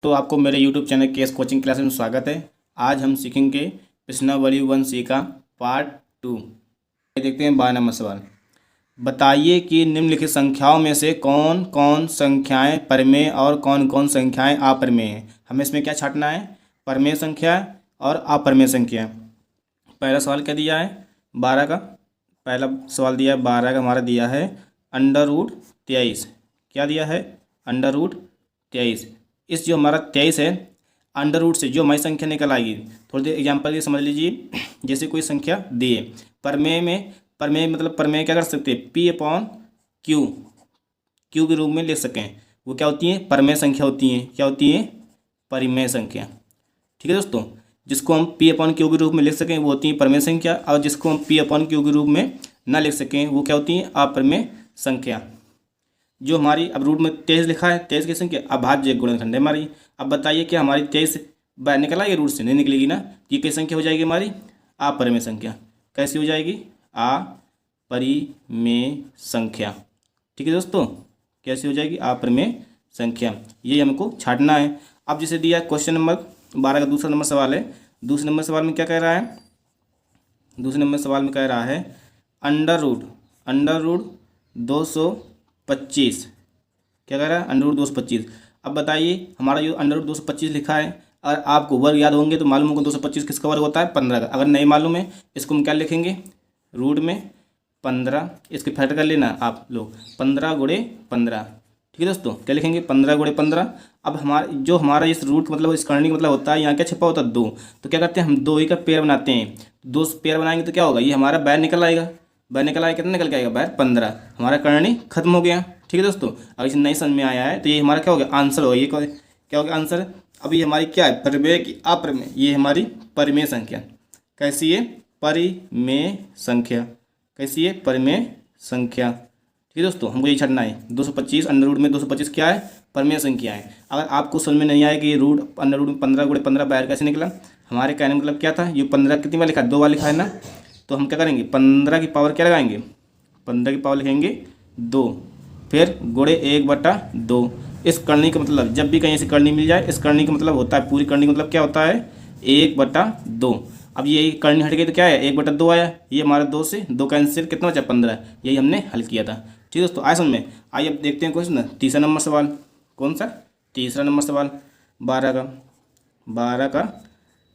तो आपको मेरे YouTube channel case coaching classes में स्वागत है। आज हम सीखेंगे प्रश्नावली 1C का पार्ट 2। देखते हैं 12 नंबर सवाल। बताइए कि निम्नलिखित संख्याओं में से कौन कौन संख्याएं परमेय और कौन कौन संख्याएं अपरमेय हैं। हमें इसमें क्या छांटना है? परमेय संख्या और अपरमेय संख्या। पहला सवाल क्या दिया है? 12 का। पहला सवाल दिया है 12 का, हमारा दिया है √23। क्या दिया है? √23। इस जो हमारा 23 है, अंडर रूट से जो हमारी संख्या निकल आएगी, थोड़ी देर एग्जाम्पल ये समझ लीजिए। जैसे कोई संख्या दिए परमेय में, परमेय मतलब परमेय क्या कर सकते हैं? P/Q, क्यू के रूप में लिख सकें। वो क्या होती है? परमेय संख्या होती है। क्या होती है? परिमेय संख्या। ठीक है दोस्तों, जिसको हम P/Q के रूप में लिख सकें वो होती है परमेय संख्या, और जिसको हम P/Q के रूप में ना लिख सकें वो क्या होती है? अपरमेय संख्या। जो हमारी अब रूट में 23 लिखा है, 23 की संख्या अभाज्य गुणनखंड है हमारी। अब बताइए कि हमारी 23 बाहर निकल आएगी? रूट से नहीं निकलेगी ना। ये कैसी संख्या हो जाएगी? हमारी अपरिमेय संख्या। कैसी हो जाएगी? अपरिमेय संख्या। ठीक है दोस्तों, कैसी हो जाएगी? अपरिमेय संख्या। ये हमको छांटना है। अब जैसे दिया क्वेश्चन नंबर 12 का दूसरा नंबर सवाल है। दूसरे नंबर सवाल में क्या कह रहा है? दूसरे नंबर सवाल में कह रहा है अंडर रूट 225। क्या कह रहा है? √225। अब बताइए हमारा जो √225 लिखा है, अगर आपको वर्ग याद होंगे तो मालूम होगा 225 किसका वर्ग होता है? 15 का। अगर नहीं मालूम है इसको हम क्या लिखेंगे? रूट में 15, इसके फैक्टर कर लेना आप लोग, 15 × 15। ठीक है दोस्तों, क्या लिखेंगे? 15 × 15। अब हमारा इस रूट का मतलब, इस करनी का मतलब होता है, यहाँ क्या छिपा होता है? 2। तो क्या करते हैं हम? 2 ही का पेयर बनाते हैं। 2 पेयर बनाएंगे तो क्या होगा? ये हमारा बाहर निकल आएगा। बाहर निकल आएगा, कितना निकल के आएगा? बाहर 15। हमारा करनी खत्म हो गया। ठीक है दोस्तों, अगर इसे नहीं समझ में आया है तो ये हमारा क्या हो गया? आंसर हो गया। ये क्या हो गया? आंसर। अब ये हमारी क्या है? परिमेय की अपरिमेय? ये हमारी परिमेय संख्या। कैसी है? परिमेय संख्या। कैसी है? परिमेय संख्या। ठीक है दोस्तों, हमको ये छांटना है। 225 अंडर रूट में 225 क्या है? परिमेय संख्या है। अगर आपको समझ में नहीं आए कि ये रूट अंडर रूट में 15 × 15 बाहर कैसे निकला, हमारे कहने का मतलब क्या था? ये 15 कितनी बार लिखा है? 2 बार लिखा है ना। तो हम क्या करेंगे? 15 की पावर क्या लगाएंगे? 15 की पावर लिखेंगे 2, फिर गुणे 1/2। इस करनी का मतलब, जब भी कहीं ऐसी करनी मिल जाए, इस करनी का मतलब होता है, पूरी करनी का मतलब क्या होता है? 1/2। अब ये करनी हट गई तो क्या है? 1/2 आया। ये हमारा 2 से 2 कैंसिल, कितना बचा? 15। यही हमने हल किया था। ठीक है दोस्तों, आए समझ में? आइए अब देखते हैं क्वेश्चन तीसरा नंबर सवाल। कौन सा? तीसरा नंबर सवाल 12 का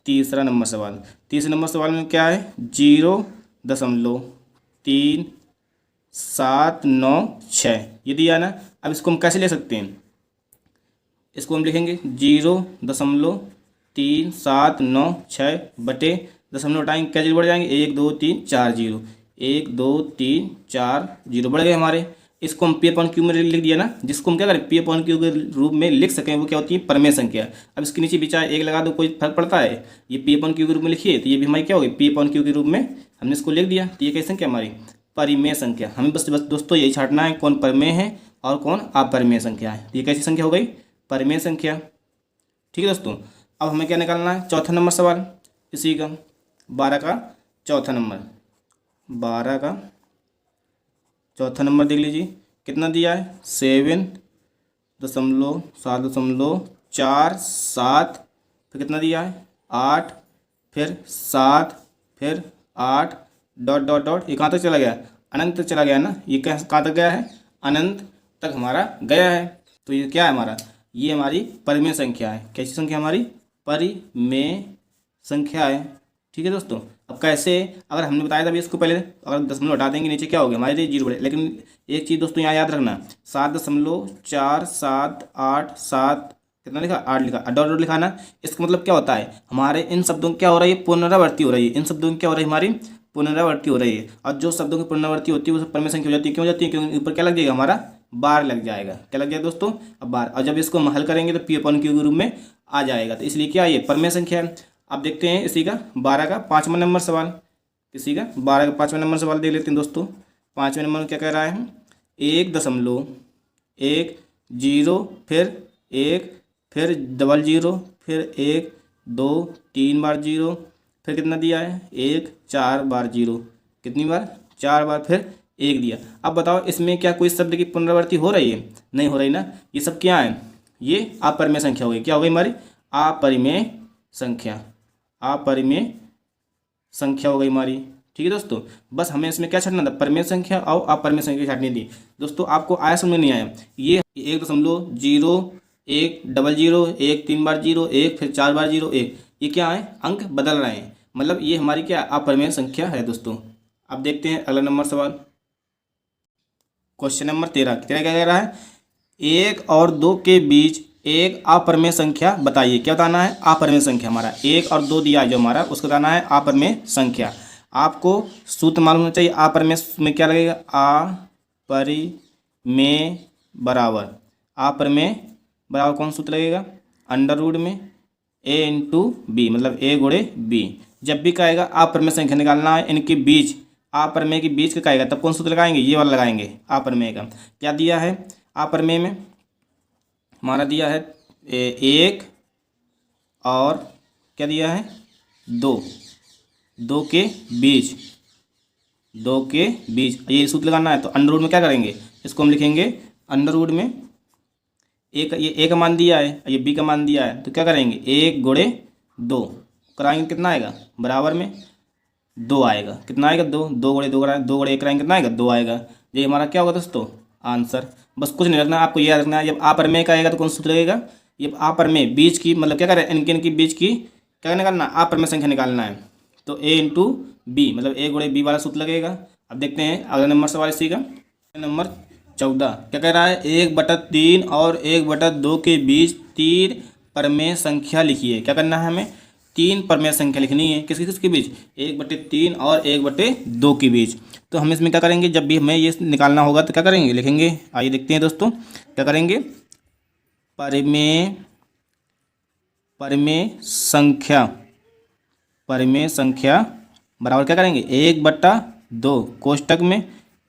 तीसरा नंबर सवाल। तीसरे नंबर सवाल में क्या है? 0.3796 ये दिया ना। अब इसको हम कैसे ले सकते हैं? इसको हम लिखेंगे 0.3796 बटे दशमलव हटाएंगे, क्या जीरो बढ़ जाएंगे? 1 2 3 4 जीरो, 1 2 3 4 जीरो बढ़ गए हमारे। इसको हम P/Q में लिख दिया ना। जिसको हम क्या करें? P/Q के रूप में लिख सकें वो क्या होती है? परिमेय संख्या। अब इसके नीचे भी चाहे 1 लगा दो, कोई फर्क पड़ता है? ये P/Q के रूप में लिखिए तो ये भी हमारी क्या होगी? P/Q के रूप में हमने इसको लिख दिया। तो ये कैसी संख्या? हमारी परिमेय संख्या। हमें बस दोस्तों यही छांटना है, कौन परिमेय है और कौन अपरिमेय संख्या है। ये कैसी संख्या हो गई? परिमेय संख्या। ठीक है दोस्तों, अब हमें क्या निकालना है? चौथा नंबर सवाल इसी का, 12 का चौथा नंबर। 12 का चौथा नंबर देख लीजिए कितना दिया है? 7.747, फिर कितना दिया है? 8, फिर 7, फिर 8 ... ये कहाँ तक चला गया? अनंत तक चला गया ना। ये कहाँ तक गया है? अनंत तक हमारा गया है। तो ये क्या है हमारा? ये हमारी परिमेय संख्या है। कैसी संख्या? हमारी परिमेय संख्या है। ठीक है दोस्तों, अब कैसे? अगर हमने बताया था अभी इसको पहले, अगर दशमलव हटा देंगे नीचे क्या हो गया? हमारे लिए जीरो बढ़े। लेकिन एक चीज़ दोस्तों यहाँ याद रखना, 7.478 कितना लिखा? 8 लिखा, डॉट लिखा ना। इसका मतलब क्या होता है? हमारे इन शब्दों की क्या हो रही है? पुनरावृत्ति हो रही है। इन शब्दों की क्या हो रही है? हमारी पुनरावृत्ति हो रही है। और जो शब्दों की पुनरावृत्ति होती है वो परिमेय संख्या हो जाती है। क्यों हो जाती है? क्योंकि ऊपर क्या लग जाएगा? हमारा बार लग जाएगा। क्या लग जाएगा दोस्तों? अब बार। और जब इसको हम हल करेंगे तो P/Q के रूप में आ जाएगा। तो इसलिए क्या? ये परिमेय संख्या है। अब देखते हैं इसी का 12 का 5वां नंबर सवाल। इसी का 12 का 5वां नंबर सवाल देख लेते हैं दोस्तों। 5वें नंबर में क्या कह रहा है? 1.10, फिर 1, फिर डबल जीरो, फिर 1 2 3 बार जीरो, फिर कितना दिया है? 1 4 बार जीरो। कितनी बार? 4 बार, फिर 1 दिया। अब बताओ इसमें क्या कोई शब्द की पुनरावृत्ति हो रही है? नहीं हो रही ना। ये सब क्या है? ये अपरिमेय संख्या हो गई। क्या हो गई हमारी? अपरिमेय संख्या। अपरिमेय संख्या हो गई हमारी। ठीक है दोस्तों, बस हमें इसमें क्या छाटना था? परिमेय संख्या और अपरिमेय संख्या छाटनी थी। दोस्तों आपको आया समझ में नहीं आया? ये 1.0 1 1 3 बार 0 1 फिर 4 बार 0 1, ये क्या है? अंक बदल रहे हैं, मतलब ये हमारी क्या अपरिमेय संख्या है दोस्तों। अब देखते हैं अगला नंबर सवाल। क्वेश्चन नंबर 13 क्या कह रहा है? 1 और 2 के बीच एक अपरिमेय संख्या बताइए। क्या बताना है? अपरिमेय संख्या। हमारा 1 और 2 दिया है जो हमारा, उसको बताना है अपरिमेय संख्या। आपको सूत्र मालूम होना चाहिए। अपरिमेय में क्या लगेगा? अपरिमेय बराबर, अपरिमेय बराबर कौन सूत्र लगेगा? अंडर रूट में a इंटू बी, मतलब a गुणे बी। जब भी कहेगा अपरिमेय संख्या निकालना है इनके बीच, अपरिमेय के बीच का कहेगा तब कौन सूत्र लगाएंगे? ये वाला लगाएंगे अपरिमेय का। क्या दिया है अपरिमेय में? हमारा दिया है 1 और क्या दिया है? 2, 2 के बीच, 2 के बीच ये सूत्र लगाना है। तो अंडर रूट में क्या करेंगे? इसको हम लिखेंगे अंडर रूट में एक, ये ए का मान दिया है, ये बी का मान दिया है, तो क्या करेंगे? 1 गुणे 2 कराएंगे, कितना आएगा? बराबर में 2 आएगा। कितना आएगा? 2। 2 गुणे 2 कराएंगे, 2 गुणे 1 कराएंगे, कितना आएगा? 2 आएगा। ये हमारा क्या होगा दोस्तों? आंसर। बस कुछ नहीं रखना, आपको याद रखना है जब अपरिमेय का आएगा तो कौन सूत्र लगेगा? ये अपरिमेय बीच की, मतलब क्या करें? इनके बीच की क्या निकालना? अपरिमेय संख्या निकालना है। तो a इंटू बी, मतलब a गुणे बी वाला सूत्र लगेगा। अब देखते हैं अगला नंबर सवाल इसी का। नंबर 14 क्या कह रहा है? 1/3 और 1/2 के बीच 3 परिमेय संख्या लिखिए। क्या करना है हमें? 3 परिमेय संख्या लिखनी है। किसके बीच? 1/3 और 1/2 के बीच। तो हम इसमें क्या करेंगे? जब भी हमें ये निकालना होगा तो क्या करेंगे? लिखेंगे। आइए देखते हैं दोस्तों क्या करेंगे। परिमेय संख्या, परिमेय संख्या बराबर क्या करेंगे? 1/2 कोष्टक में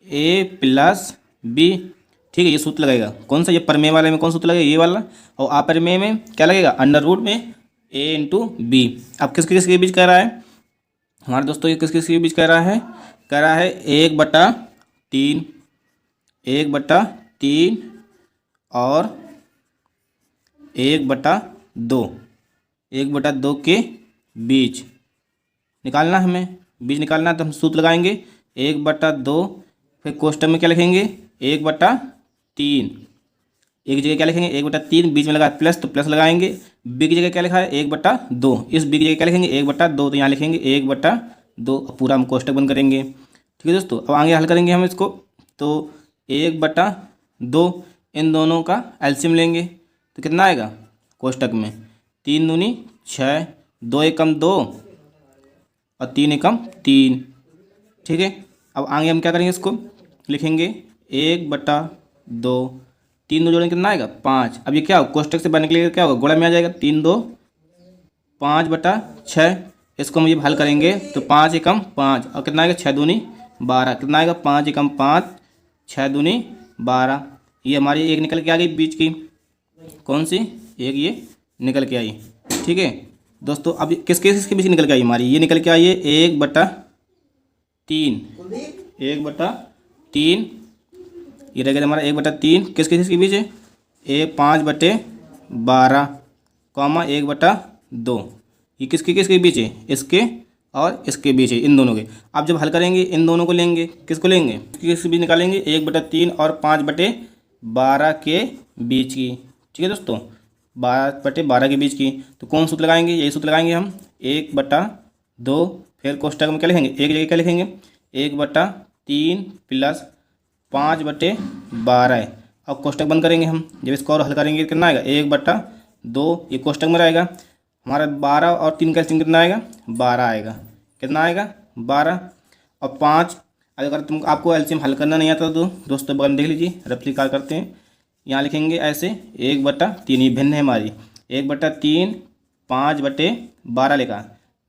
a प्लस बी। ठीक है, ये सूत्र लगेगा। कौन सा? ये परिमेय वाले में कौन सूत्र लगेगा? ये वाला। और अपरिमेय में क्या लगेगा? अंडर रूट में a इंटू बी। अब किसके बीच कह रहा है हमारे दोस्तों? ये किसके बीच कह रहा है? कह रहा है 1/3, 1/3 और 1/2, 1/2 के बीच निकालना है हमें। बीच निकालना है तो हम सूत्र लगाएंगे 1/2, फिर कोष्टक में क्या लिखेंगे? 1/3। एक जगह क्या लिखेंगे? 1/3, बीच में लगा प्लस तो प्लस लगाएंगे। बी की जगह क्या लिखा है? 1/2। इस बी की जगह क्या लिखेंगे? 1/2, तो यहाँ लिखेंगे 1/2। पूरा हम कोष्टक बंद करेंगे। ठीक है दोस्तों, अब आगे हल करेंगे हम इसको। तो 1/2 इन दोनों का एलसीएम लेंगे तो कितना आएगा? कोष्टक में 3 दूनी 6, 2 एकम 2 और 3 एकम 3। ठीक है, अब आगे हम क्या करेंगे? इसको लिखेंगे 1/2, 3 2 जोड़ेंगे कितना आएगा? 5। अब ये क्या होगा? कोष्टक से बाहर निकलेगा, क्या होगा? गुणा में आ जाएगा। 3 2 5/6। इसको हम ये हल करेंगे तो 5 एकम 5 और कितना आएगा? 6 दूनी 12। कितना आएगा? 5 एकम 5, 6 दूनी 12। ये हमारी एक निकल के आ गई बीच की। कौन सी? एक ये निकल के आई। ठीक है दोस्तों, अब किसके बीच निकल के आई? हमारी ये निकल के आई है 1/3, 1/3। ये रहेगा हमारा 1/3 किसके बीच है? 5/12 कॉमा 1/2। ये किसके बीच है? इसके और इसके बीच है, इन दोनों के। आप जब हल करेंगे इन दोनों को लेंगे। किसको लेंगे? किसके बीच निकालेंगे? 1/3 और 5/12 के बीच की। ठीक है दोस्तों, 12/12 के बीच की। तो कौन सूत्र लगाएंगे? यही सूत्र लगाएंगे हम 1/2। फिर कोष्टक में क्या लिखेंगे? एक जगह क्या लिखेंगे? 1/3 प्लस 5/12 और कोष्टक बंद करेंगे हम। जब इसको और हल करेंगे कितना आएगा? 1/2 ये कोष्टक में रहेगा हमारा। 12 और 3 का एलसीएम कितना आएगा? 12 आएगा। कितना आएगा? 12 और 5। अगर आपको एलसीएम हल करना नहीं आता तो दोस्तों बगल में देख लीजिए, रेप्लिका करते हैं। यहाँ लिखेंगे ऐसे 1/3, ये भिन्न है हमारी। 1/3 5/12 लिखा।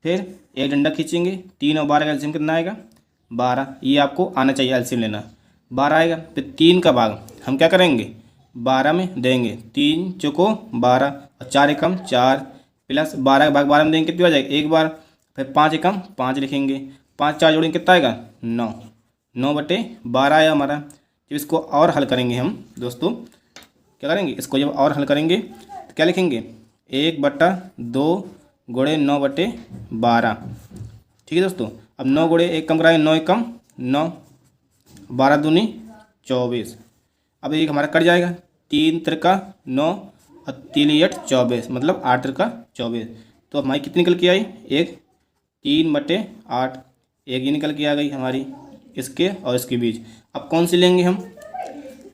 फिर एक डंडा खींचेंगे, 3 और 12 का एलसीएम कितना आएगा? 12। ये आपको आना चाहिए एलसीएम लेना। 12 आएगा। फिर 3 का भाग हम क्या करेंगे? 12 में देंगे। 3 चौको 12 और 4 एकम 4 प्लस 12 का भाग 12 में देंगे, कितनी हो जाएगी? 1 बार। फिर 5 एकम 5 लिखेंगे। 5 4 जोड़ेंगे कितना आएगा? 9। 9/12 आया हमारा। जब इसको और हल करेंगे हम दोस्तों क्या करेंगे, इसको जब और हल करेंगे तो क्या लिखेंगे, 1/2 गुणे 9/12। ठीक है दोस्तों। अब 9 गुणे 1 कम कराएंगे, 9 1 कम 9, 12 दूनी 24। अब एक हमारा कट जाएगा, 3 त्रिका 9 और 3 8 24, मतलब 8 त्रिका 24। तो हमारी कितनी निकल के आई, एक 3/8, एक ये निकल के आ गई हमारी इसके और इसके बीच। अब कौन सी लेंगे हम,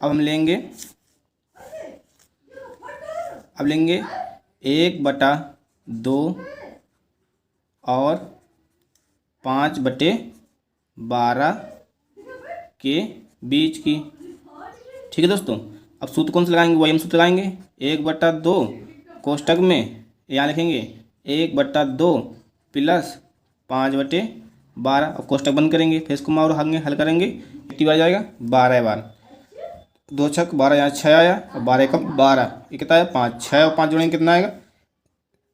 अब हम लेंगे, अब लेंगे 1/2 और 5/12 के बीच की। ठीक है दोस्तों। अब सूत्र कौन सा लगाएंगे, वही हम सूत्र लगाएंगे, 1/2 कोष्टक में यहाँ लिखेंगे 1/2 प्लस 5/12 और कोष्टक बंद करेंगे, फिर इसको और हल करेंगे, कितनी बार जाएगा, 12 बार, 2 छक 12, यहाँ 6 आया और 12 कम 12, ये कितना है 5, 6 और 5 जोड़ेंगे कितना आएगा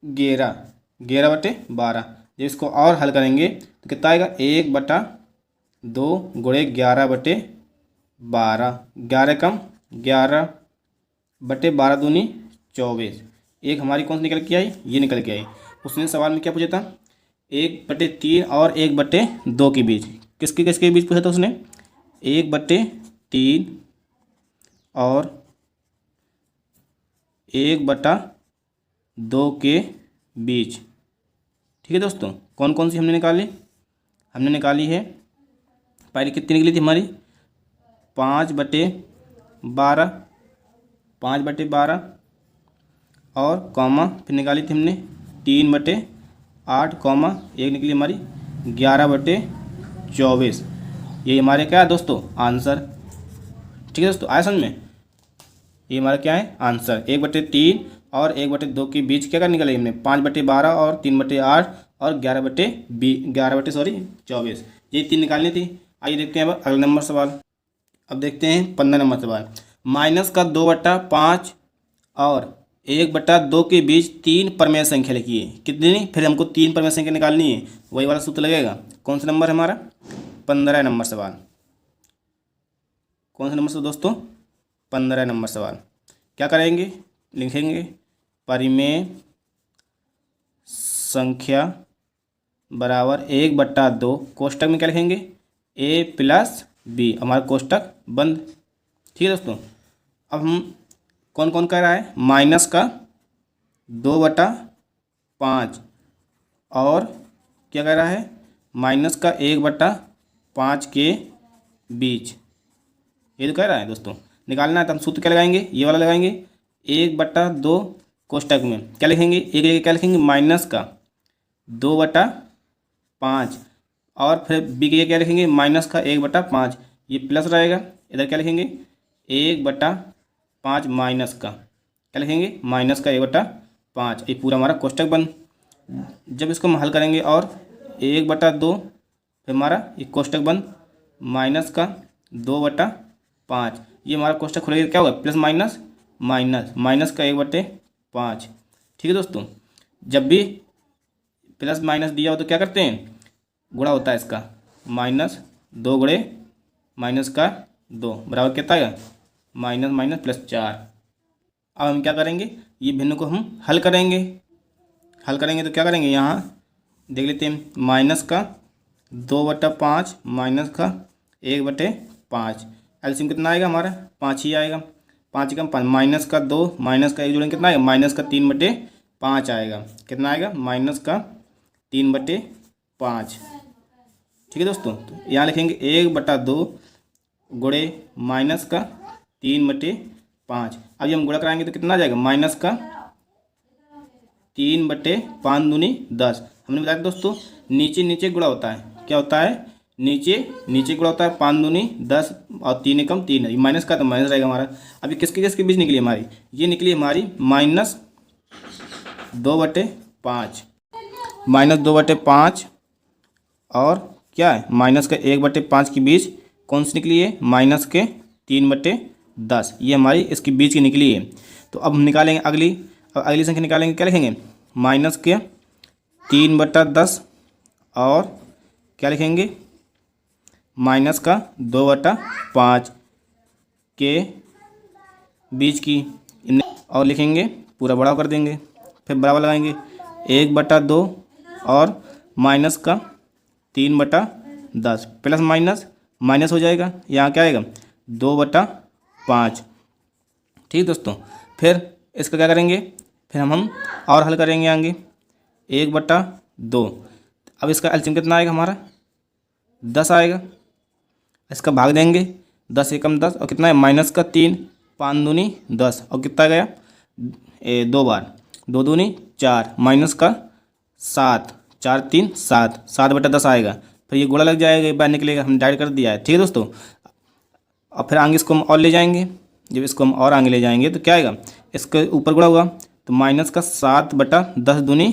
11, 11/12। जब इसको और हल करेंगे तो कितना आएगा, 1/2 गुणे 11/12, 11 कम 11/12 दूनी 24। एक हमारी कौन सी निकल के आई, ये निकल के आई। उसने सवाल में क्या पूछा था, 1/3 और 1/2 के बीच, किसके किसके बीच पूछा था उसने, 1/3 और 1/2 के बीच। ठीक है दोस्तों। कौन कौन सी हमने निकाली, हमने निकाली है, पहले कितनी निकली थी हमारी 5/12, 5/12 और कॉमा, फिर निकाली थी हमने 3/8 कॉमा, एक निकली हमारी 11/24। ये हमारे क्या है दोस्तों, आंसर। ठीक है दोस्तों, आया समझ में, ये हमारा क्या है आंसर। 1/3 और 1/2 के बीच क्या कर निकाले हमने, 5/12 और 3/8 और 11/24, ये 3 निकालनी थी। आइए देखते हैं अब अगला नंबर सवाल। अब देखते हैं 15 नंबर सवाल, माइनस का 2/5 और 1/2 के बीच 3 परमेय संख्या लिखी है, कितनी, फिर हमको 3 परमेय संख्या निकालनी है, वही वाला सूत्र लगेगा। कौन सा नंबर है हमारा, 15 नंबर सवाल। कौन सा नंबर से दोस्तों, 15 नंबर सवाल। क्या करेंगे, लिखेंगे परिमेय संख्या बराबर 1/2, कोष्टक में क्या लिखेंगे, a प्लस b, हमारा कोष्टक बंद। ठीक है दोस्तों। अब हम कौन कौन कर रहा है, माइनस का 2/5 और क्या कह रहा है, माइनस का 1/5 के बीच, ये तो कह रहा है दोस्तों। निकालना है तो हम सूत्र क्या लगाएंगे, ये वाला लगाएंगे, 1/2 कोष्टक में क्या लिखेंगे, एक क्या लिखेंगे, माइनस का 2/5 और फिर बी के क्या लिखेंगे, माइनस का 1/5, ये प्लस रहेगा, इधर क्या लिखेंगे 1/5 माइनस का क्या लिखेंगे, माइनस का 1/5, ये पूरा हमारा कोष्टक बंद। जब इसको हम हल करेंगे और 1/2 फिर हमारा ये कोष्टक बंद, माइनस का 2/5, ये हमारा कोष्टक खुलेगा, क्या होगा प्लस माइनस माइनस, माइनस का 1/5। ठीक है दोस्तों। जब भी प्लस माइनस दिया हो तो क्या करते हैं, गुणा होता है इसका, -2 गुणे माइनस का 2 बराबर कितना आएगा, माइनस माइनस प्लस 4। अब हम क्या करेंगे, ये भिन्न को हम हल करेंगे, हल करेंगे तो क्या करेंगे, यहाँ देख लेते हैं, माइनस का 2/5 माइनस का 1/5, एलसीएम कितना आएगा हमारा 5 ही आएगा, 5 कम 5, माइनस का 2 माइनस का 1 जोड़ेंगे कितना आएगा, माइनस का 3/5 आएगा, कितना आएगा, माइनस का 3/5। ठीक है दोस्तों। तो यहाँ लिखेंगे 1/2 गुणे माइनस का 3/5। अब ये हम गुणा कराएंगे तो कितना आ जाएगा, माइनस का 3/5 दूनी 10। हमने बताया दोस्तों नीचे नीचे गुणा होता है, क्या होता है, नीचे नीचे गुणा होता है, 5 दूनी 10 और 3 एकम 3 है, माइनस का तो माइनस रहेगा हमारा। अभी किसके किसके बीच निकली हमारी, ये निकली हमारी -2/5, -2/5 और क्या है, माइनस के 1/5 के बीच कौन सी निकली है, माइनस के 3/10, ये हमारी इसके बीच की निकली है। तो अब हम निकालेंगे अगली, अब अगली संख्या निकालेंगे, क्या लिखेंगे, माइनस के 3/10 और क्या लिखेंगे, माइनस का 2/5 के बीच की और लिखेंगे पूरा बड़ा कर देंगे, फिर बराबर लगाएंगे 1/2 और माइनस का 3/10 प्लस माइनस माइनस हो जाएगा, यहाँ क्या आएगा 2/5। ठीक दोस्तों, फिर इसका क्या करेंगे, फिर हम और हल करेंगे आगे 1/2। अब इसका एलसीएम कितना आएगा हमारा 10 आएगा, इसका भाग देंगे 10 एकम 10 और कितना है माइनस का 3, 5 दूनी 10 और कितना गया 2 बार 2 दूनी 4 माइनस का 7, 4 3 7, 7/10 आएगा। फिर ये गोला लग जाएगा, बाहर निकलेगा, हम डाइट कर दिया है। ठीक है दोस्तों, और फिर आगे इसको हम और ले जाएंगे, जब इसको हम और आगे ले जाएंगे तो क्या आएगा, इसके ऊपर गुणा होगा तो माइनस का 7/10 दूनी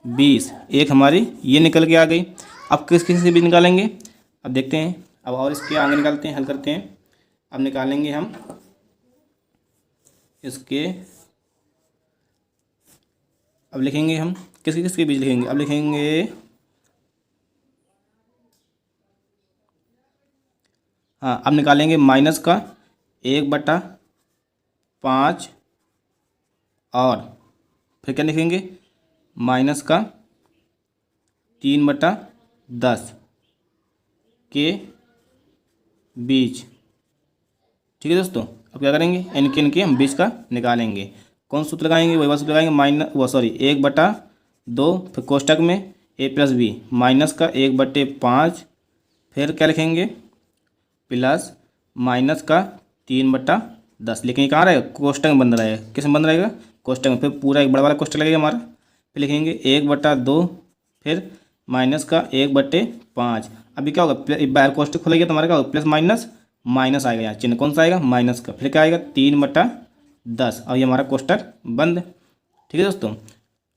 20, एक हमारी ये निकल के आ गई। अब किस किस से भी निकालेंगे, अब देखते हैं, अब और इसके आगे निकालते हैं, हल करते हैं। अब निकालेंगे हम इसके, अब लिखेंगे हम किसके किसके बीच लिखेंगे, अब लिखेंगे हाँ, अब निकालेंगे माइनस का 1/5 और फिर क्या लिखेंगे माइनस का 3/10 के बीच। ठीक है दोस्तों, अब क्या करेंगे इनके हम बीच का निकालेंगे। कौन सूत्र लगाएंगे, वही सूत्र लगाएंगे 1/2 फिर कोष्टक में a+b माइनस का 1/5 फिर क्या लिखेंगे प्लस माइनस का 3/10, लेकिन ये कहाँ रहेगा कोष्टक में बंद रहेगा, किस में बंद रहेगा कोष्टक में। फिर पूरा एक बड़ा वाला कोष्टक लगेगा हमारा, फिर लिखेंगे 1/2 फिर माइनस का 1/5। अभी क्या होगा बाहर कोष्टक खुलेगा तो हमारा क्या होगा प्लस माइनस माइनस आएगा, यहाँ चिन्ह कौन सा आएगा माइनस का, फिर क्या आएगा 3/10 और ये हमारा कोष्टक बंद। ठीक है दोस्तों,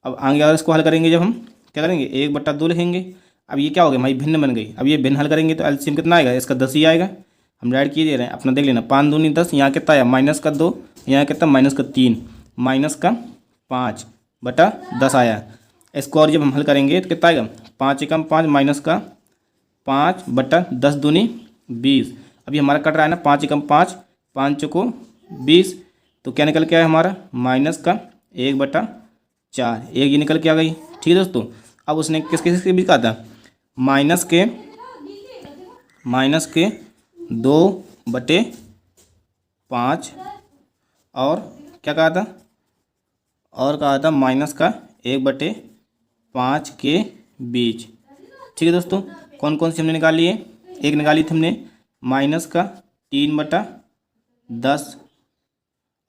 अब आगे अगर इसको हल करेंगे, जब हम क्या करेंगे 1/2 लिखेंगे। अब ये क्या हो गया हमारी भिन्न बन गई, अब ये भिन्न हल करेंगे तो एलसीएम कितना आएगा इसका 10 ही आएगा। हम डायरेक्ट किए दे रहे हैं, अपना देख लेना 5 दूनी 10, यहाँ कितना आया माइनस का 2, यहाँ कितना माइनस का 3, माइनस का 5/10 आया। इसको और जब हम हल करेंगे तो कितना आएगा 5 एकम 5 माइनस का 5/10 दूनी 20। अभी हमारा कट रहा है ना 5 एकम 5, 5 चौको 20, तो क्या निकल के आया हमारा माइनस का 1/4, एक ये निकल के आ गई। ठीक है दोस्तों, अब उसने किसके बीच कहा था माइनस के 2/5 और क्या कहा था, और कहा था माइनस का 1/5 के बीच। ठीक है दोस्तों, कौन कौन सी हमने निकाली है, एक निकाली थी हमने माइनस का 3/10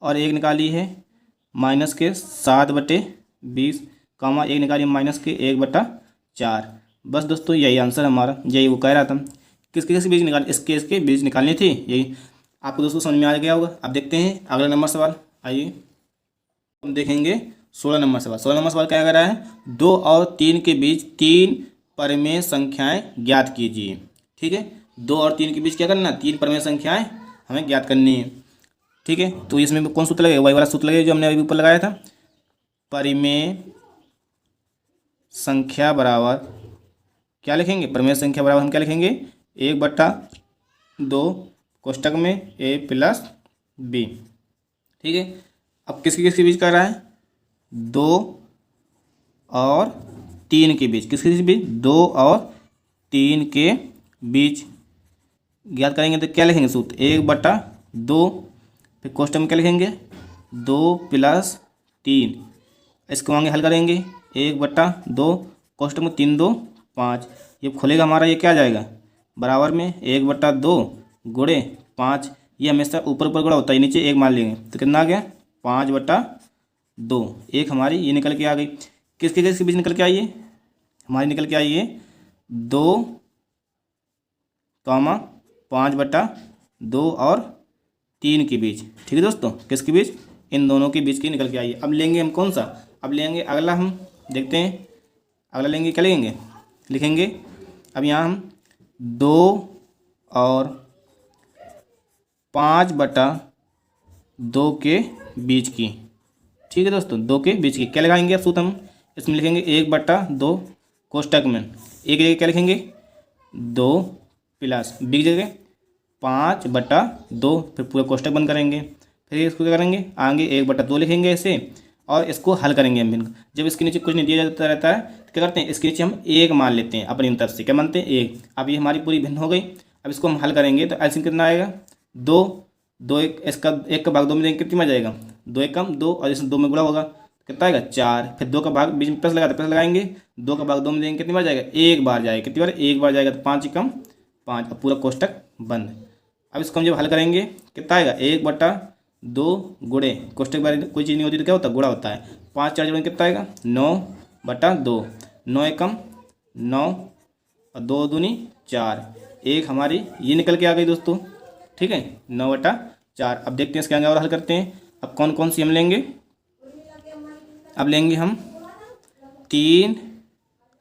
और एक निकाली है माइनस के 7/20 कामा एक निकाली माइनस के 1/4। बस दोस्तों यही आंसर हमारा, यही वो कह रहा था। किसके बीच निकाल, इसके बीच निकालनी थी, यही आपको दोस्तों समझ में आ गया होगा। अब देखते हैं अगला नंबर सवाल, आइए हम देखेंगे 16 नंबर सवाल। 16 नंबर सवाल क्या कह रहा है, 2 और 3 के बीच 3 परिमेय संख्याएं ज्ञात कीजिए। ठीक है, 2 और 3 के बीच क्या करना, 3 परिमेय संख्याएं हमें ज्ञात करनी है। ठीक है, तो इसमें कौन सूत्र लगेगा, वही वाला सूत्र लगेगा जो हमने अभी ऊपर लगाया था, परिमेय संख्या बराबर क्या लिखेंगे, परिमेय संख्या बराबर हम क्या लिखेंगे 1/2 कोष्टक में a+b। ठीक है, अब किसके बीच कर रहा है 2 और 3 के बीच, किसके बीच 2 और 3 के बीच ज्ञात करेंगे तो क्या लिखेंगे सूत्र 1/2 फिर कोष्टक में क्या लिखेंगे 2 + 3, इसको आगे हल करेंगे 1/2 कोष्टक में 3 2 5, ये खुलेगा हमारा, ये क्या आ जाएगा बराबर में 1/2 गुणे 5, ये हमेशा ऊपर ऊपर गुणा होता है, नीचे एक मान लेंगे तो कितना आ गया 5/2, एक हमारी ये निकल के आ गई। किसके बीच निकल के आई है, हमारी निकल के आई है 2, 5/2 और 3 के बीच। ठीक है दोस्तों, किसके बीच, इन दोनों के बीच की निकल के आई है। अब लेंगे हम कौन सा, अब लेंगे अगला, हम देखते हैं अगला लेंगे, क्या लेंगे लिखेंगे, अब यहाँ हम 2 और 5/2 के बीच की। ठीक है दोस्तों, 2 के बीच की क्या लगाएंगे अब सूत्र हम, इसमें लिखेंगे 1/2 कोष्टक में एक जगह क्या लिखेंगे 2 प्लस बी की जगह 5/2, फिर पूरा कोष्टक बंद करेंगे, फिर इसको क्या करेंगे, आगे 1/2 लिखेंगे इसे और इसको हल करेंगे हम भिन्न। जब इसके नीचे कुछ नहीं दिया जाता रहता है तो क्या करते हैं, इसके नीचे हम 1 मान लेते हैं अपनी तरफ से। क्या मानते हैं, 1। अब ये हमारी पूरी भिन्न हो गई। अब इसको हम हल करेंगे तो एलसीएम कितना आएगा, 2। 2 इसका 1 का भाग 2 में देंगे कितनी बच जाएगा, 2 1 कम 2 और इसमें 2 में गुणा होगा कितना आएगा, 4। फिर 2 का भाग बीच में प्लस लगाएंगे, 2 का भाग 2 में देंगे कितनी बार जाएगा, 1 बार जाएगा। कितनी बार, 1 बार जाएगा। तो 5 कम 5। अब पूरा कोष्टक बंद। अब इसको हम जब हल करेंगे कितना आएगा, 1/2 गुणे कोष्टक बार कोई चीज़ नहीं होती तो क्या होता है, गुणा होता है। 5 4 जोड़ेंगे कितना आएगा, 9/2। 9 1 कम 9 और 2 दूनी 4। 1 हमारी ये निकल के आ गई दोस्तों। ठीक है, 9/4। अब देखते हैं इसके आगे और हल करते हैं। अब कौन कौन सी हम लेंगे, अब लेंगे हम 3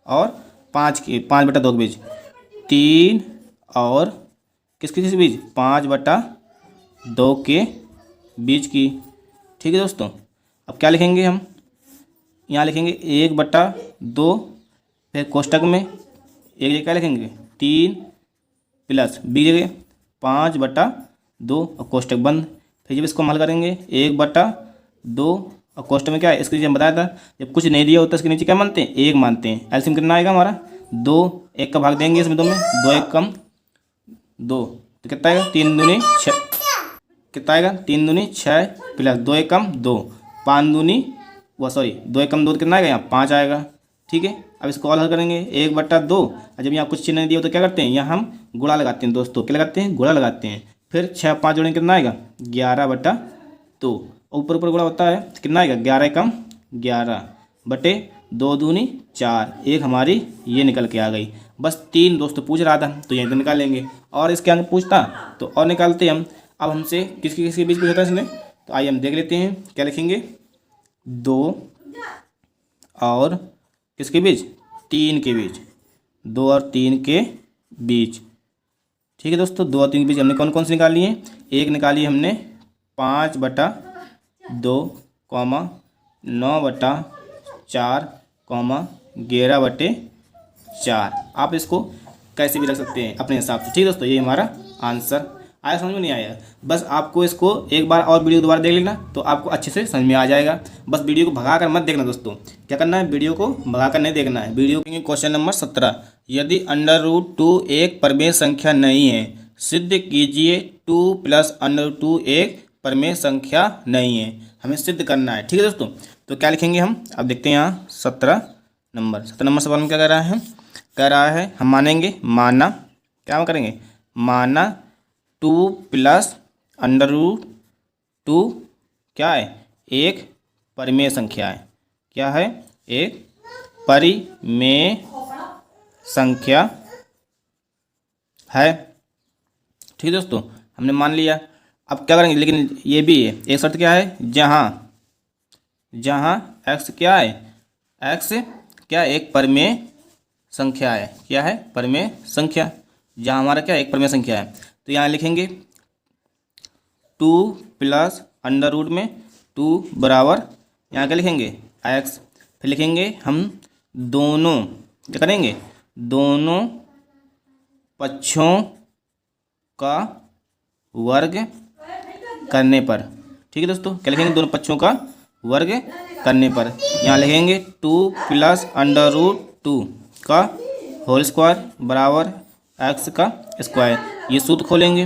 और 5 की, 5/2 के बीच 3 और किसके बीच, 5/2 के बीच की। ठीक है दोस्तों, अब क्या लिखेंगे हम, यहाँ लिखेंगे 1/2, फिर कोष्टक में एक जगह क्या लिखेंगे, 3 प्लस बी जगह 5/2 और कोष्टक बंद। फिर जब इसको हम हल करेंगे 1/2 और कोष्टक में क्या है, इसके नीचे हम बताया था जब कुछ नहीं दिया होता इसके नीचे क्या मानते हैं, 1 मानते हैं। एलसीएम कितना आएगा हमारा, 2। 1 का भाग देंगे इसमें 2 में, 2 1 कम 2 तो कितना आएगा, 3 दूनी 6। कितना आएगा, 3 दूनी 6 प्लस 2 1 कम 2, 5 दूनी 2 1 कम 2 कितना आएगा, यहाँ 5 आएगा। ठीक है, अब इसको और हल करेंगे 1/2 और जब यहाँ कुछ चिन्ह नहीं दिया तो क्या करते हैं, यहाँ हम गुणा लगाते हैं दोस्तों। क्या लगाते हैं, गुणा लगाते हैं। फिर 6 5 जोड़ेंगे कितना आएगा, 11/2। ऊपर ऊपर गुणा होता है कितना आएगा, 11 कम 11/2 दूनी 4। 1 हमारी ये निकल के आ गई। बस 3 दोस्तों पूछ रहा था तो यहीं तो निकालेंगे, और इसके आगे पूछता तो और निकालते हम। अब हमसे किसके बीच पूछा था इसने, तो आइए हम देख लेते हैं क्या लिखेंगे, 2 और किसके बीच, 3 के बीच, 2 और 3 के बीच। ठीक है दोस्तों, 2 और 3 के बीच हमने कौन कौन सी निकाली है, एक निकाली हमने 5/2, 9/4, 11/4। आप इसको कैसे भी रख सकते हैं अपने हिसाब से। ठीक है दोस्तों, ये हमारा आंसर आया, समझ में नहीं आया, बस आपको इसको एक बार और वीडियो दोबारा देख लेना तो आपको अच्छे से समझ में आ जाएगा। बस वीडियो को भगा कर मत देखना दोस्तों, क्या करना है, वीडियो को भगा कर नहीं देखना है। वीडियो क्वेश्चन नंबर 17, यदि √2 एक परमेय संख्या नहीं है, सिद्ध कीजिए 2 + √2 एक परमेय संख्या नहीं है। हमें सिद्ध करना है। ठीक है दोस्तों, तो क्या लिखेंगे हम, अब देखते हैं यहाँ 17 नंबर सवाल में क्या कह रहा है, कह रहा है हम मानेंगे, माना क्या करेंगे, माना 2 + √2 क्या है, एक परिमेय संख्या है। क्या है, एक परिमेय संख्या है। ठीक है दोस्तों, हमने मान लिया। अब क्या करेंगे, लेकिन ये भी है एक शर्त, क्या है, जहाँ x क्या है, x क्या एक परिमेय संख्या है। क्या है, परिमेय संख्या, जहाँ हमारा क्या एक परिमेय संख्या है। तो यहाँ लिखेंगे 2 + √2 में 2 बराबर, यहाँ क्या लिखेंगे, x। फिर लिखेंगे हम दोनों, क्या करेंगे, दोनों पक्षों का वर्ग करने पर। ठीक है दोस्तों, क्या लिखेंगे, दोनों पक्षों का वर्ग करने पर। यहाँ लिखेंगे 2 + √2 का होल स्क्वायर बराबर x का स्क्वायर। ये सूत्र खोलेंगे,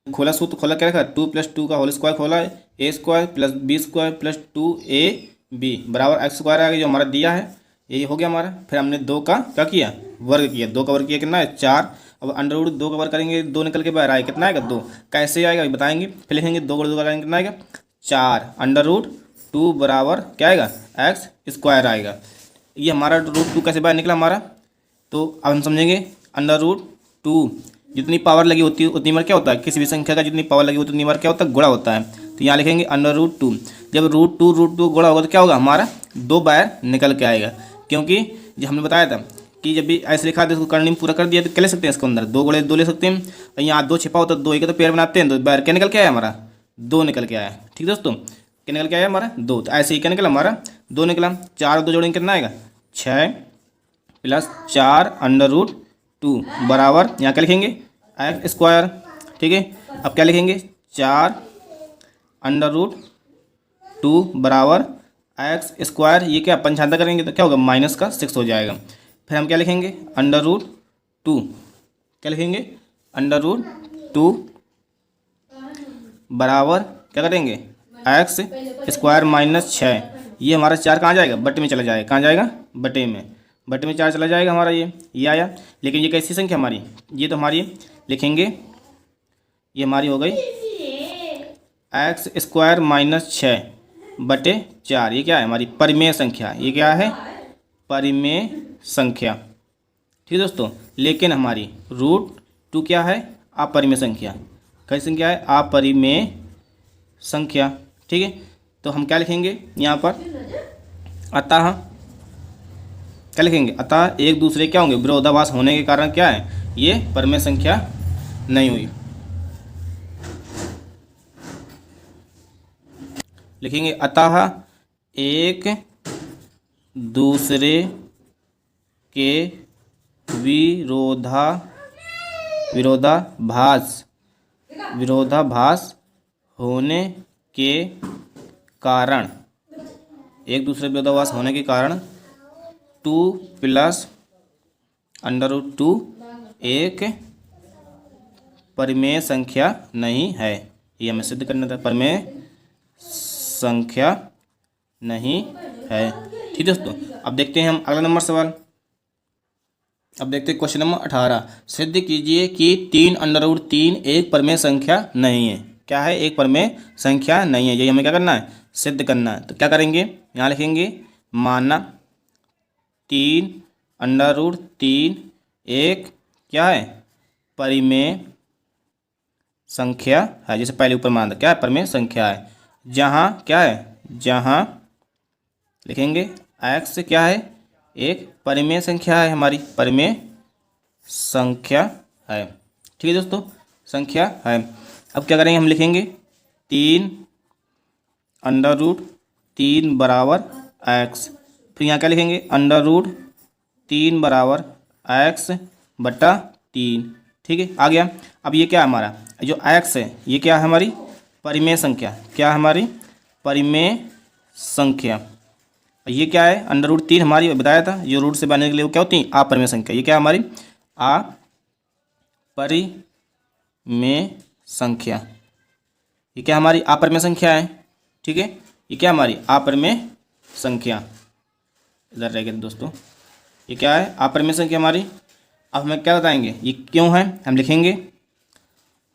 खोला सूत्र खोला, क्या रखा, 2 + 2 का होल स्क्वायर खोला है, a² + b² + 2ab बराबर x² आ गया जो हमारा दिया है, यही हो गया हमारा। फिर हमने 2 का क्या किया, वर्ग किया। 2 का वर्ग किया कितना है, 4। अब √2 का वर्ग करेंगे, 2 निकल के बाहर आए, कितना आएगा, 2। कैसे आएगा बताएंगे। फिर लिखेंगे 2 का 2 करेंगे कितना आएगा, 4। √2 बराबर क्या आएगा, x² आएगा। ये हमारा √2 कैसे बाहर निकला हमारा, तो अब हम समझेंगे √2 जितनी पावर लगी होती है उतनी बार क्या होता है, किसी भी संख्या का जितनी पावर लगी होती है उतनी बार क्या होता है, गुणा होता है। तो यहाँ लिखेंगे √2। जब √2 गुणा होगा तो क्या होगा, हमारा 2 बार निकल के आएगा, क्योंकि जब हमने बताया था कि जब भी ऐसे लिखा था इसको करने में पूरा कर दिया तो क्या ले सकते हैं, इसके अंदर 2 गुणे 2 ले सकते हैं। और यहाँ 2 छिपा होता है, 2 एक तो पेयर बनाते हैं, तो बाहर क्या निकल के आया हमारा, 2 निकल के आया। ठीक दोस्तों, क्या निकल के आया हमारा, 2। तो ऐसे ही क्या निकला हमारा, 2 निकला। 4 और 2 जोड़ेंगे कितना आएगा, 6 + 4 √2 बराबर, यहाँ क्या लिखेंगे, x²। ठीक है, अब क्या लिखेंगे, 4 √2 बराबर एक्स स्क्वायर, ये क्या पंचांतर करेंगे तो क्या होगा -6 हो जाएगा। फिर हम क्या लिखेंगे √2, क्या लिखेंगे √2 बराबर क्या करेंगे एक्स स्क्वायर -6, ये हमारा 4 कहाँ जाएगा बटे में चला जाएगा, कहाँ जाएगा बटे में 4 चला जाएगा हमारा, ये आया। लेकिन ये कैसी संख्या हमारी, ये तो हमारी लिखेंगे, ये हमारी हो गई एक्स स्क्वायर -6 बटे 4, ये क्या है हमारी परिमेय संख्या, ये क्या है परिमेय संख्या। ठीक है दोस्तों, लेकिन हमारी √2 क्या है अपरिमेय संख्या, कैसी संख्या है अपरिमेय संख्या। ठीक है, तो हम क्या लिखेंगे यहाँ पर अतः, क्या लिखेंगे अतः एक दूसरे क्या होंगे विरोधाभास होने के कारण क्या है ये परिमेय संख्या नहीं हुई। लिखेंगे अतः एक दूसरे के विरोधाभास होने के कारण, एक दूसरे विरोधाभास होने के कारण 2 + √2 एक परिमेय संख्या नहीं है, ये हमें सिद्ध करना था, परिमेय संख्या नहीं है। ठीक है दोस्तों, अब देखते हैं हम अगला नंबर सवाल। अब देखते हैं क्वेश्चन नंबर 18, सिद्ध कीजिए कि 3 √3 एक परिमेय संख्या नहीं है। क्या है एक परिमेय संख्या नहीं है, यही हमें क्या करना है सिद्ध करना है। तो क्या करेंगे यहाँ लिखेंगे माना 3 √3 एक क्या है परिमेय संख्या है, जैसे पहले ऊपर माना था क्या है परिमेय संख्या है, जहाँ क्या है जहाँ लिखेंगे x क्या है एक परिमेय संख्या है, हमारी परिमेय संख्या है। ठीक है दोस्तों, संख्या है। अब क्या करेंगे हम लिखेंगे 3 √3 बराबर x, फिर यहाँ क्या लिखेंगे √3 बराबर x बटा 3। ठीक है, आ गया। अब ये क्या है हमारा जो x है ये क्या है हमारी परिमेय संख्या, क्या है हमारी परिमेय संख्या। ये क्या है √3 हमारी बताया था, जो रूट से बनने के लिए वो क्या होती है अपरिमेय संख्या, ये क्या है हमारी अपरिमेय संख्या, ये क्या हमारी अपरिमेय संख्या है। ठीक है, ये क्या हमारी अपरिमेय संख्या, इधर रह गया दोस्तों, ये क्या है अपरिमेय संख्या हमारी। अब हमें क्या बताएंगे ये क्यों है, हम लिखेंगे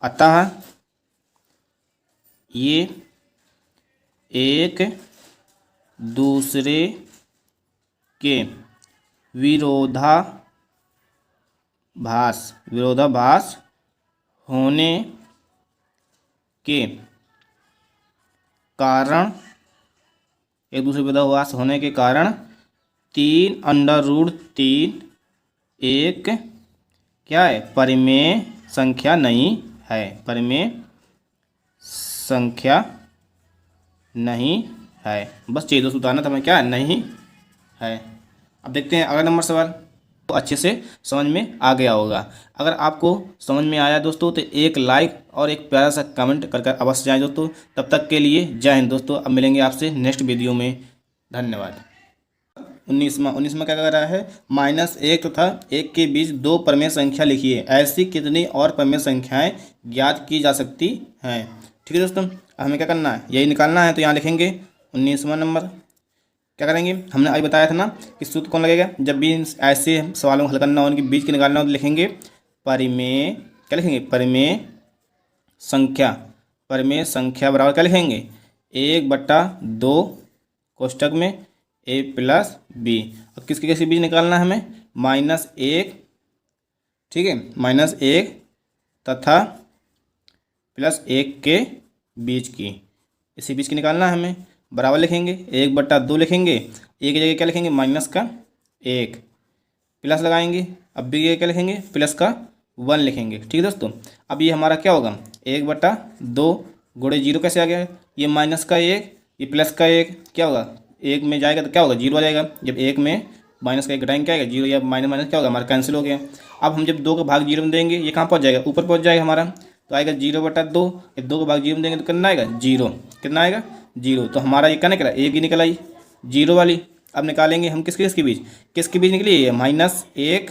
अतः ये एक दूसरे के विरोधाभास होने के कारण, एक दूसरे विरोधाभास होने के कारण 3 √3 एक क्या है परिमेय संख्या नहीं है, परिमेय संख्या नहीं है। बस चाहिए दोस्तों उतारना था हमें क्या नहीं है। अब देखते हैं अगला नंबर सवाल, तो अच्छे से समझ में आ गया होगा। अगर आपको समझ में आया दोस्तों तो एक लाइक और एक प्यारा सा कमेंट कर अवश्य जाएं दोस्तों। तब तक के लिए जय हिंद दोस्तों। अब मिलेंगे आपसे नेक्स्ट वीडियो में, धन्यवाद। 19वां क्या कर रहा है -1 तथा 1 के बीच 2 परिमेय संख्या लिखिए, ऐसी कितनी और परिमेय संख्याएं ज्ञात की जा सकती हैं। ठीक है दोस्तों, हमें क्या करना है यही निकालना है। तो यहाँ लिखेंगे 19वां नंबर क्या करेंगे, हमने अभी बताया था ना कि सूत्र कौन लगेगा, जब भी ऐसे सवालों को हल करना हो उनके बीच के निकालना हो तो लिखेंगे परिमेय, क्या लिखेंगे परिमेय संख्या, परिमेय संख्या बराबर क्या लिखेंगे 1/2 कोष्टक में a + b। अब किसके किसी बीच निकालना है हमें -1, ठीक है -1 तथा +1 के बीच की, इसी बीच की निकालना है हमें, बराबर लिखेंगे 1/2 लिखेंगे, एक जगह क्या लिखेंगे -1 प्लस लगाएंगे, अब भी ये क्या लिखेंगे +1 लिखेंगे। ठीक है दोस्तों, अब ये हमारा क्या होगा 1/2 गुणे 0 कैसे आ गया, ये -1 ये +1 क्या होगा 1 में जाएगा तो क्या होगा 0 आ जाएगा। जब 1 में -1 घटाएंगे क्या आएगा 0, या माइनस क्या होगा हमारा कैंसिल हो गया। अब हम जब 2 का भाग 0 में देंगे ये कहाँ पहुँच जाएगा ऊपर पहुँच जाएगा हमारा। तो आएगा 0/2, 2 को भाग 0 में देंगे तो कितना आएगा 0, कितना आएगा 0। तो हमारा ये क्या निकला, एक ही निकल आई 0 वाली। अब निकालेंगे हम किसके बीच निकली है, -1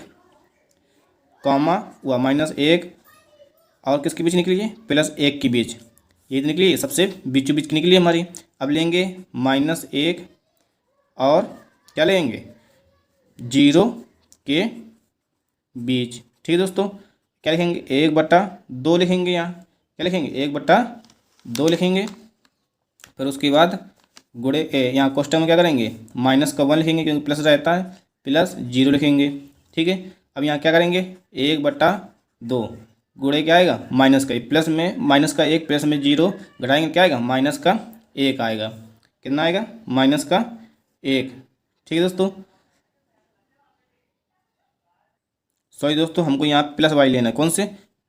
कॉमा हुआ -1 और किसके बीच निकली है, +1 के बीच, ये निकली है सबसे बीचों बीच की निकली है हमारी। अब लेंगे -1 और क्या लेंगे 0 के बीच, ठीक है दोस्तों। क्या लिखेंगे 1/2 लिखेंगे, यहाँ क्या लिखेंगे 1/2 लिखेंगे। फिर उसके बाद गुणे यहाँ कोष्टक में क्या करेंगे -1 लिखेंगे क्योंकि प्लस रहता है, +0 लिखेंगे, ठीक है। अब यहाँ क्या करेंगे 1/2 गुणे क्या आएगा माइनस का, प्लस में -1 प्लस में 0 घटाएंगे क्या आएगा -1 आएगा, कितना आएगा -1, ठीक है दोस्तों। सॉरी दोस्तों, हमको यहाँ प्लस वाई लेना है, कौन से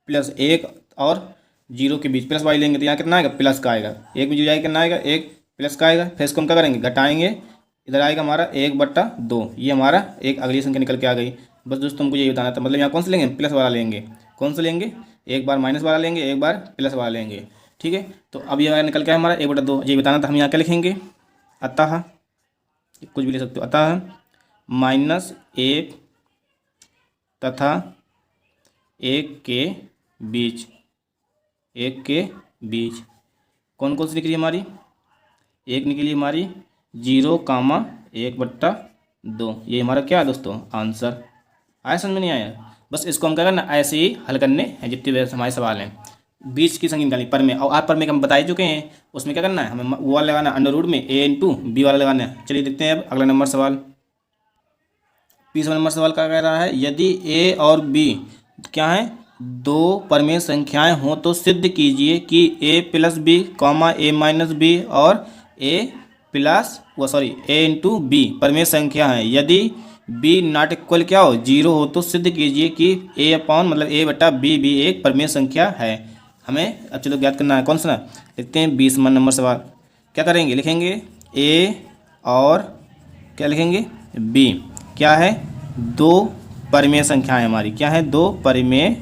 +1 और 0 के बीच प्लस वाई लेंगे तो यहाँ कितना आएगा प्लस का आएगा, एक में जो जाएगा कितना आएगा 1 प्लस का आएगा। फिर इसको हम क्या करेंगे घटाएंगे, इधर आएगा हमारा 1/2, ये हमारा एक अगली संख्या निकल के आ गई। बस दोस्तों हमको यही बताना था, मतलब यहाँ कौन सा लेंगे प्लस वाला लेंगे, कौन सा लेंगे, एक बार माइनस वाला लेंगे एक बार प्लस वाला लेंगे, ठीक है। तो अब ये निकल के आया हमारा 1/2, ये बताना था। हम यहाँ क्या लिखेंगे अतः, कुछ भी ले सकते हो, अतः -1 तथा 1 के बीच कौन कौन सी निकली हमारी, एक निकली हमारी 0,1/2, ये हमारा क्या है दोस्तों आंसर। आया समझ में नहीं आया, बस इसको हम क्या करना ऐसे ही हल करने हैं जितने भी हमारे सवाल हैं। बीच की संख्या निकालनी पर में, और आप पर में हम बता ही चुके हैं, उसमें क्या करना है हमें वो वाला लगाना है √ में a/b वाला लगाना है। चलिए देखते हैं अब अगला नंबर सवाल, 20 नंबर सवाल क्या कह रहा है, यदि a और b क्या है दो परमेय संख्याएं हों तो सिद्ध कीजिए कि a + b, a - b और a × b परमेय संख्या है। यदि b नॉट इक्वल क्या हो 0 हो तो सिद्ध कीजिए कि मतलब a/b भी एक परमेय संख्या है। हमें अब चलो ज्ञात करना है, कौन सा लिखते हैं 20 नंबर सवाल। क्या करेंगे, लिखेंगे a और क्या लिखेंगे b, क्या है दो परमेय संख्या है हमारी, क्या है दो परमेय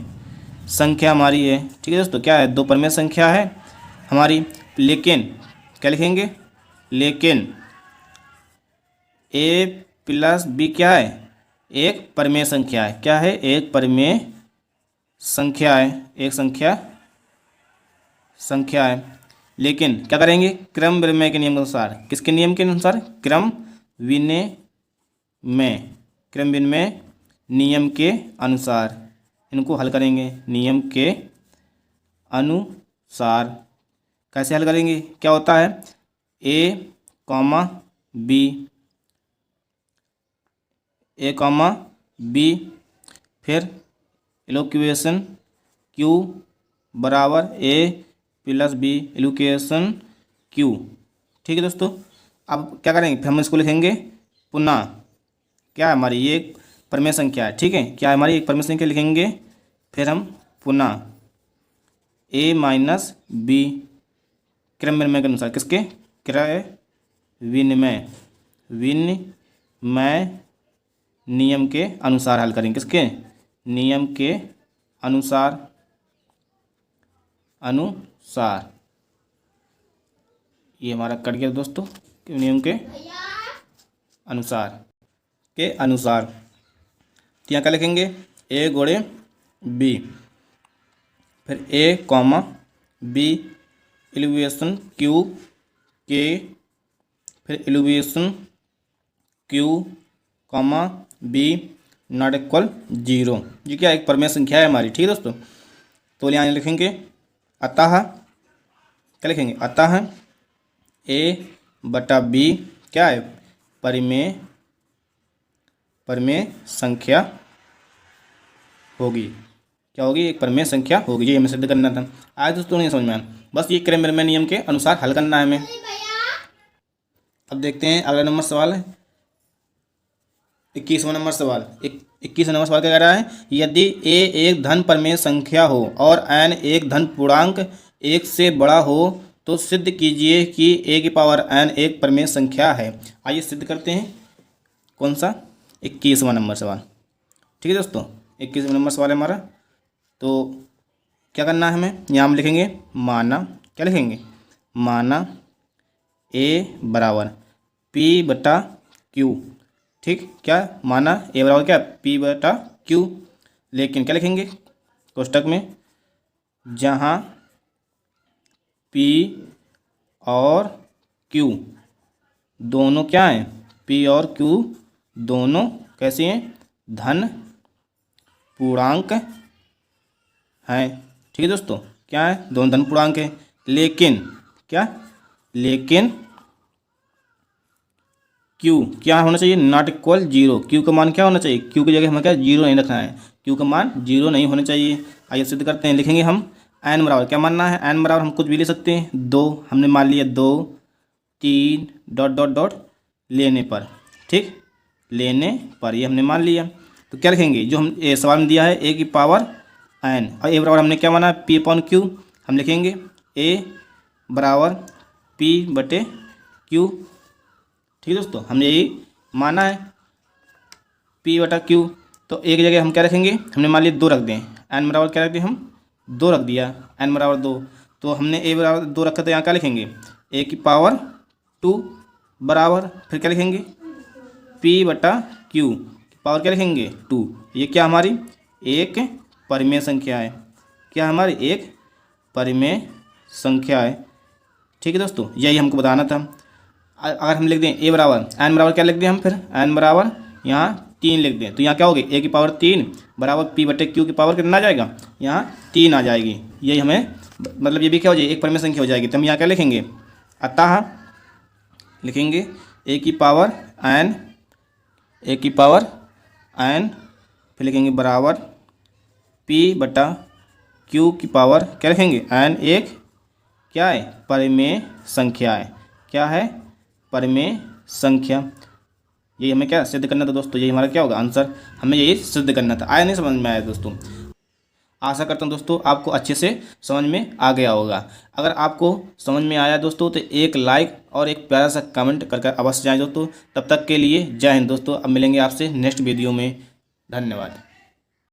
संख्या हमारी है, ठीक है दोस्तों। क्या है दो परमेय संख्या है हमारी, लेकिन क्या लिखेंगे, लेकिन a + b क्या है एक परमेय संख्या है, क्या है एक परमेय संख्या है, एक संख्या है। लेकिन क्या करेंगे क्रम विनिमय के नियम के अनुसार, किसके नियम के अनुसार, क्रम विनिमय नियम के अनुसार इनको हल करेंगे, नियम के अनुसार। कैसे हल करेंगे, क्या होता है a, b, फिर इक्वेशन q बराबर a + b इक्वेशन q, ठीक है दोस्तों। अब क्या करेंगे, फिर हम इसको लिखेंगे पुनः, क्या है हमारी ये एक परमेय संख्या है, ठीक है, क्या है हमारी एक परमेय संख्या लिखेंगे। फिर हम पुनः a - b क्रम विनिमय के अनुसार, किसके क्रम विनिमय नियम के अनुसार हल करेंगे, किसके नियम के अनुसार ये हमारा कट गया दोस्तों, नियम के अनुसार तो यहाँ क्या लिखेंगे a × b, फिर a, b इक्वेशन q के, फिर equation q, b not equal 0, ये क्या एक परमेय संख्या है हमारी, ठीक है दोस्तों। तो यहाँ लिखेंगे अतः, क्या लिखेंगे अतः a/b क्या है परमेय संख्या होगी, क्या होगी एक परमेय संख्या होगी, ये हमें सिद्ध करना था। आज दोस्तों नहीं समझ में आया, बस ये क्रम विनिमय नियम के अनुसार हल करना है हमें। अब देखते हैं अगला नंबर सवाल है 21वां नंबर सवाल। 21वां नंबर सवाल क्या कह रहा है, यदि a एक धन परमेय संख्या हो और n एक धन पूर्णांक 1 से बड़ा हो तो सिद्ध कीजिए कि a⁴n एक परमेय संख्या है। आइए सिद्ध करते हैं, कौन सा 21वां नंबर सवाल, ठीक है दोस्तों। 21वां नंबर सवाल है हमारा। तो क्या करना है हमें, यहाँ हम लिखेंगे माना, क्या लिखेंगे, माना ए बराबर पी बटा क्यू। ठीक, क्या माना ए बराबर क्या, पी बटा क्यू। लेकिन क्या लिखेंगे कोष्टक में, जहाँ पी और क्यू दोनों क्या हैं, पी और क्यू दोनों कैसे हैं, धन पूर्णांक हैं। ठीक है दोस्तों, क्या है, दोनों धन पूर्णांक है। लेकिन क्या, लेकिन क्यू क्या होना चाहिए, नॉट इक्वल जीरो। क्यू का मान क्या होना चाहिए, क्यू की जगह हमें क्या जीरो नहीं रखना है, क्यू का मान जीरो नहीं होना चाहिए। आइए सिद्ध करते हैं, लिखेंगे हम एन बराबर, क्या मानना है, एन बराबर हम कुछ भी ले सकते हैं, 2 हमने मान लिया, 2 3 डॉट डॉट डॉट लेने पर। ठीक, लेने पर ये हमने मान लिया। तो क्या लिखेंगे, जो हम सवाल में दिया है ए की पावर एन, और ए बराबर हमने क्या माना, पी अपॉन क्यू। हम लिखेंगे ए बराबर पी बटे क्यू। ठीक है दोस्तों, हमने यही माना है पी बटा क्यू। तो एक जगह हम क्या रखेंगे, हमने मान लिया 2 रख दें, एन बराबर क्या रख दें हम 2 रख दिया, एन बराबर 2। तो हमने ए बराबर 2 रखा, तो यहाँ क्या लिखेंगे, ए की पावर 2 बराबर, फिर क्या लिखेंगे पी बटा क्यू पावर क्या लिखेंगे 2। ये क्या हमारी एक परिमेय संख्या है, क्या हमारी एक परिमेय संख्या है। ठीक है दोस्तों, यही हमको बताना था। अगर हम लिख दें ए बराबर एन बराबर क्या लिख दें हम, फिर एन बराबर यहाँ 3 लिख दें, तो यहाँ क्या होगी, ए की पावर 3 बराबर पी बटे क्यू की पावर कितना आ जाएगा, यहाँ 3 आ जाएगी। यही हमें मतलब ये भी क्या हो जाएगी, एक परिमेय संख्या हो जाएगी। तो हम यहाँ क्या लिखेंगे, अतः लिखेंगे ए की पावर एन, ए की पावर एन, फिर लिखेंगे बराबर पी बटा क्यू की पावर क्या लिखेंगे एन, एक क्या है परिमेय संख्या है, क्या है परिमेय संख्या। यही हमें क्या सिद्ध करना था दोस्तों, यही हमारा क्या होगा आंसर, हमें यही सिद्ध करना था। आया नहीं समझ में आया दोस्तों, आशा करता हूँ दोस्तों आपको अच्छे से समझ में आ गया होगा। अगर आपको समझ में आया दोस्तों तो एक लाइक और एक प्यारा सा कमेंट करके अवश्य जाएं दोस्तों। तब तक के लिए जय हिंद दोस्तों, अब मिलेंगे आपसे नेक्स्ट वीडियो में, धन्यवाद।